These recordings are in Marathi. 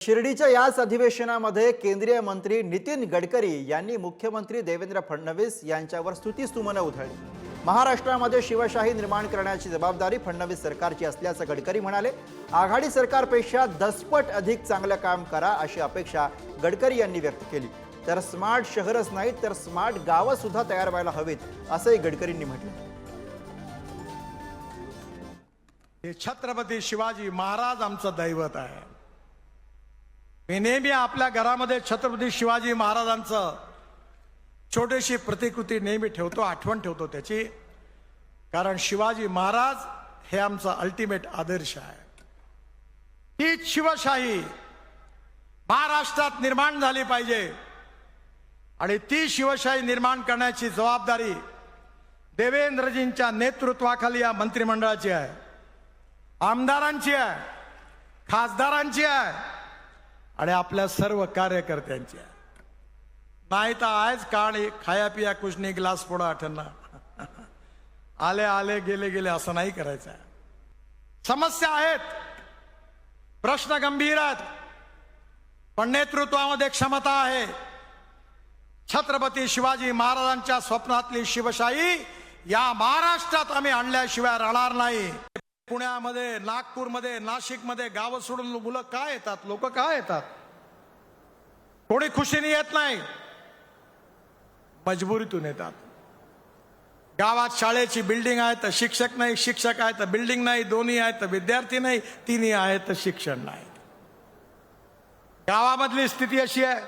शिर्डीच्या याच अधिवेशनामध्ये केंद्रीय मंत्री नितीन गडकरी यांनी मुख्यमंत्री देवेंद्र फडणवीस यांच्यावर स्तुतिस्तुमनं उधळली। महाराष्ट्रामध्ये शिवशाही निर्माण करण्याची जबाबदारी फडणवीस सरकारची असल्याचं गडकरी म्हणाले। आघाडी सरकारपेक्षा 10 पट अधिक चांगलं काम करा अशी अपेक्षा गडकरी यांनी व्यक्त केली। तर स्मार्ट शहरच नाही तर स्मार्ट गावं सुद्धा तयार व्हायला हवीत असंही गडकरींनी म्हटलं। हे छत्रपती शिवाजी महाराज आमचं दैवत आहे। मी नेहमी आपल्या घरामध्ये छत्रपती शिवाजी महाराजांचं छोटीशी प्रतिकृती नेहमी ठेवतो, आठवण ठेवतो त्याची, कारण शिवाजी महाराज हे आमचा अल्टिमेट आदर्श आहे। ही शिवशाही महाराष्ट्रात निर्माण झाली पाहिजे आणि ती शिवशाही निर्माण करण्याची जबाबदारी देवेंद्रजींच्या नेतृत्वाखाली या मंत्रिमंडळाची आहे, आमदारांची आहे, खासदारांची आहे आणि आपल्या सर्व कार्यकर्त्यांची आहे। नाही तर आज कहाणी खाया पिया कुछ नहीं गिलास फोड़ा आठना आले आले गेले गेले असं नाही करायचं आहे। समस्या आहेत, प्रश्न गंभीर आहेत, पण नेतृत्वामध्ये क्षमता आहे। छत्रपती शिवाजी महाराजांच्या स्वप्नातली शिवशाही या महाराष्ट्रात आम्ही आणल्याशिवाय राहणार नाही। पुण्यामध्ये, नागपूरमध्ये, नाशिकमध्ये गावं सोडून मुलं काय येतात, लोक काय येतात? कोणी खुशीने येत नाही, मजबुरीतून येतात। गावात शाळेची बिल्डिंग आहे तर शिक्षक नाही, शिक्षक आहे तर बिल्डिंग नाही, दोन्ही आहे तर विद्यार्थी नाही, तिन्ही आहे तर शिक्षण नाही। गावामधली स्थिती अशी आहे,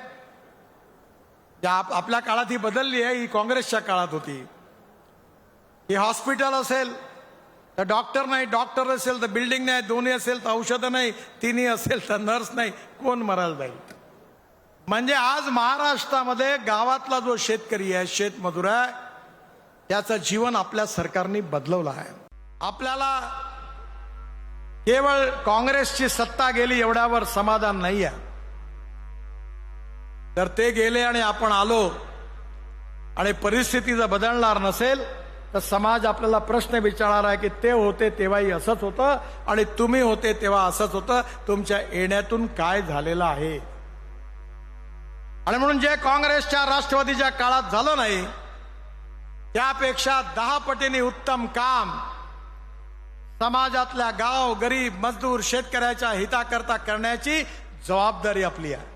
आपल्या काळात ही बदलली आहे, ही काँग्रेसच्या काळात होती। ही हॉस्पिटल असेल तर डॉक्टर नाही, डॉक्टर असेल तर बिल्डिंग नाही, दोन्ही असेल तर औषधं नाही, तिन्ही असेल तर नर्स नाही, कोण मरायला जाईल? म्हणजे आज महाराष्ट्रामध्ये गावातला जो शेतकरी आहे, शेतमजूर आहे, त्याचं जीवन आपल्या सरकारने बदलवलं आहे। आपल्याला केवळ काँग्रेसची सत्ता गेली एवढ्यावर समाधान नाही आहे। तर ते गेले आणि आपण आलो आणि परिस्थिती जर बदलणार नसेल तर समाज आपल्याला प्रश्न विचारणार आहे की ते होते तेव्हाही असंच होतं आणि तुम्ही होते तेव्हा असंच होतं, तुमच्या येण्यातून काय झालेलं आहे? आणि म्हणून जे काँग्रेसच्या राष्ट्रवादीच्या काळात झालं नाही त्यापेक्षा 10 पटीने उत्तम काम समाजातल्या गाव, गरीब, मजदूर, शेतकऱ्याच्या हिताकरता करण्याची जबाबदारी आपली आहे।